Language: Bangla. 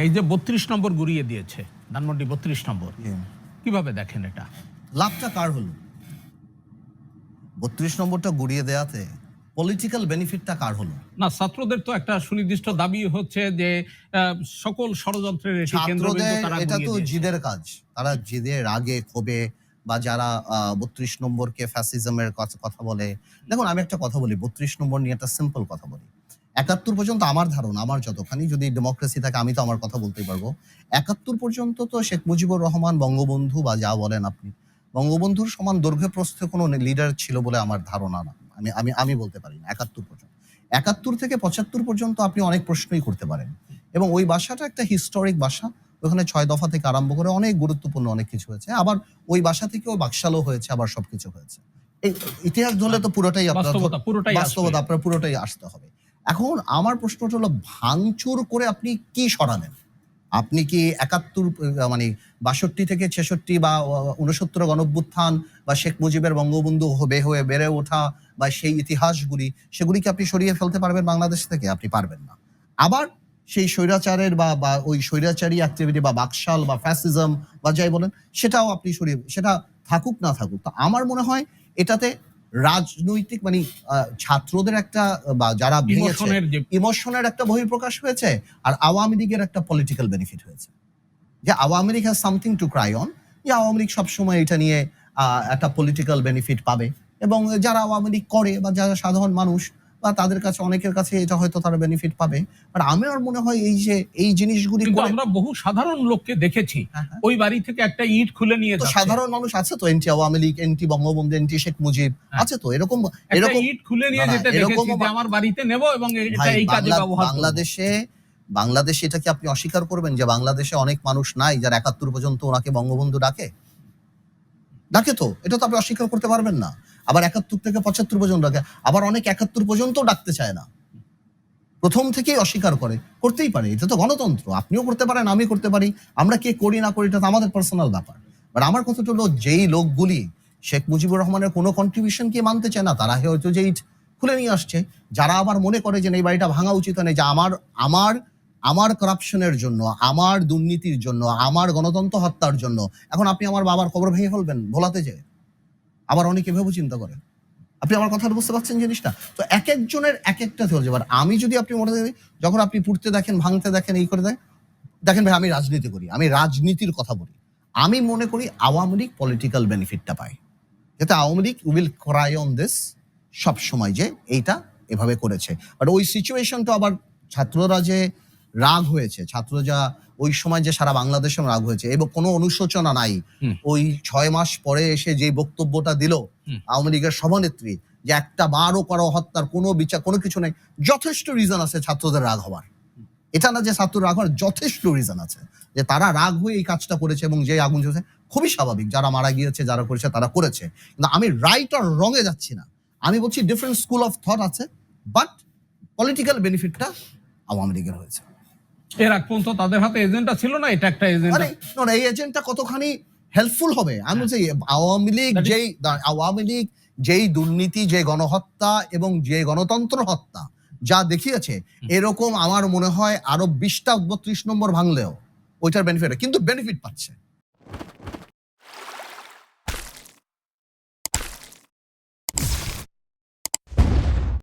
এই যে ৩২ নম্বর গুড়িয়ে দিয়েছে ধানমন্ডি ৩২ নম্বর, কিভাবে দেখেন এটা? লাভটা কার হলো? ৩২ নম্বরটা গুড়িয়ে দেয়াতে পলিটিক্যাল বেনিফিটটা কার হলো? না, ছাত্রদের তো একটা সুনির্দিষ্ট দাবি হচ্ছে যে সকল ষড়যন্ত্রের এটি কেন্দ্রবিন্দু তারা এটা গুড়িয়ে তো দিয়েছে। জিদের কাজ। তারা জিদে, রাগে, ক্ষোভে বা যারা ৩২ নম্বরকে ফ্যাসিজমের কথা বলে। দেখুন, আমি একটা কথা বলি, ৩২ নম্বর নিয়ে একটা সিম্পল কথা বলি। ৭১ পর্যন্ত আমার ধারণা, আমার যতখানি যদি ডেমোক্রেসি থাকে আমি তো আমার কথা বলতেই পারবো। ৭১ পর্যন্ত তো শেখ মুজিবুর রহমান, বঙ্গবন্ধু বা যা বলেন আপনি, বঙ্গবন্ধুর সমান দৈর্ঘ্য প্রস্থে কোনো লিডার ছিল বলে আমার ধারণা না। আমি বলতে পারি না ৭১ পর্যন্ত। ৭১ থেকে ৭৫ পর্যন্ত আপনি অনেক প্রশ্নই করতে পারেন। এবং ওই বাসাটা একটা হিস্টোরিক বাসা। ওখানে ৬ দফা থেকে আরম্ভ করে অনেক গুরুত্বপূর্ণ অনেক কিছু হয়েছে। আবার ওই বাসা থেকেও বাকশালও হয়েছে, আবার সবকিছু হয়েছে। এই ইতিহাস ধরলে তো পুরোটাই বাস্তবতা আপনার পুরোটাই আসতে হবে। এখন আমার প্রশ্নটা হলো, ভাঙচুর করে আপনি কি সরালেন? আপনি কি ৭১ মানে ৬২ থেকে ৬৬ বা ৬৯ গণঅভ্যুত্থান বা শেখ মুজিবের বঙ্গবন্ধু হয়ে বেড়ে ওঠা বা সেই ইতিহাসগুলি, সেগুলিকে আপনি সরিয়ে ফেলতে পারবেন বাংলাদেশ থেকে? আপনি পারবেন না। আবার সেই স্বৈরাচারের বা ওই স্বৈরাচারী অ্যাক্টিভিটি বা বাকশাল বা ফ্যাসিজম বা যাই বলেন, সেটাও আপনি সরিয়ে, সেটা থাকুক না থাকুক। তো আমার মনে হয় এটাতে রাজনৈতিক মানে ছাত্রদের একটা বা যারা ভেঙেছে ইমোশনের একটা বহিঃপ্রকাশ হয়েছে, আর আওয়ামী লীগের একটা পলিটিক্যাল বেনিফিট হয়েছে। যে Awami League has something to cry on, যে আওয়ামী লীগ সবসময় এটা নিয়ে একটা পলিটিক্যাল বেনিফিট পাবে, এবং যারা আওয়ামী লীগ করে বা যারা সাধারণ মানুষ বা তাদের কাছে অনেকের কাছে এটা হয়তো তারা বেনিফিট পাবে। বাট আমার মনে হয় এই যে এই জিনিসগুলি আমরা বহু সাধারণ লোককে দেখেছি ওই বাড়ি থেকে একটা ইট খুলে নিয়ে যাচ্ছে। সাধারণ মানুষ আছে তো, এনটি আওয়ামী লীগ, এনটি বঙ্গবন্ধু, এনটি শেখ মুজিব আছে তো, এরকম ইট খুলে নিয়ে যেতে দেখেছি যে আমার বাড়িতে নেব এবং এটা এই কাজে ব্যবহার করব। বাংলাদেশে এটা কি আপনি অস্বীকার করবেন যে বাংলাদেশে অনেক মানুষ নাই যারা ৭১ পর্যন্ত ওনাকে বঙ্গবন্ধু ডাকে? তো এটা তো আপনি অস্বীকার করতে পারবেন না। আবার ৭১ থেকে ৭৫ পর্যন্ত ডাকে, আবার অনেক ৭১ পর্যন্ত ডাকতে চায় না, প্রথম থেকেই অস্বীকার করতেই পারে। এটা তো গণতন্ত্র, আপনিও করতে পারেন, আমি করতে পারি। আমরা কে করি না করি এটা তো আমাদের পার্সোনাল ব্যাপার। বাট আমার কথাটা হলো, যেই লোকগুলি শেখ মুজিবুর রহমানের কোনো কন্ট্রিবিউশন কে মানতে চায় না, তারা হয়তো যে ইট খুলে নিয়ে আসছে। যারা আবার মনে করে যে এই বাড়িটা ভাঙা উচিত নেই, যে আমার করাপশনের জন্য, আমার দুর্নীতির জন্য, আমার গণতন্ত্র হত্যার জন্য এখন আপনি আমার বাবার কবর ভেঙে ফেলবেন ভোলাতে যেয়ে। আবার অনেকে ভেবে চিন্তা করে। আপনি আমার কথাটা বুঝতে পারছেন জিনিসটা? তো এক একজনের এক একটা থিওরি। এবার আমি যদি আপনি মনে করেন, যখন আপনি পুড়তে দেখেন, ভাঙতে দেখেন, এই করে দেখেন ভাই, আমি রাজনীতি করি, আমি রাজনীতির কথা বলি। আমি মনে করি আওয়ামী লীগ পলিটিক্যাল বেনিফিটটা পায়, যাতে Awami League will Cry on this সব সময় যে এইটা এভাবে করেছে। বাট ওই সিচুয়েশনটা আবার ছাত্ররা যে রাগ হয়েছে, ছাত্র যা ওই সময় যে সারা বাংলাদেশে রাগ হয়েছে এবং কোনো অনুশোচনা নাই। ওই ৬ মাস পরে এসে যে বক্তব্যটা দিল আওয়ামী লীগের সভানেত্রী, যে একটা বারও করা হত্যার কোনো বিচার কোনো কিছু নেই, যথেষ্ট রিজন আছে ছাত্রদের রাগ হওয়ার। এটা না যে ছাত্র রাগ হওয়ার, যথেষ্ট রিজন আছে যে তারা রাগ হয়ে এই কাজটা করেছে, এবং যে আগুন জ্বলছে খুবই স্বাভাবিক, যারা মারা গিয়েছে, যারা করেছে তারা করেছে। কিন্তু আমি রাইট আর রং এ যাচ্ছি না, আমি বলছি ডিফারেন্ট স্কুল অফ থট আছে, বাট পলিটিক্যাল বেনিফিটটা আওয়ামী লীগের হয়েছে। এর আগ পর্যন্ত তাদের হাতে এজেন্ডা ছিল না, এটা একটা এজেন্ডা। এই এজেন্টটা কতখানি হেল্পফুল হবে আমি বলছি। আওয়ামী লীগ যেই দুর্নীতি, যে গণহত্যা এবং যে গণতন্ত্র হত্যা যা দেখিয়েছে, এরকম আমার মনে হয় আরো ২০টা ৩২ নম্বর ভাঙলেও ওইটার বেনিফিট, কিন্তু বেনিফিট পাচ্ছে।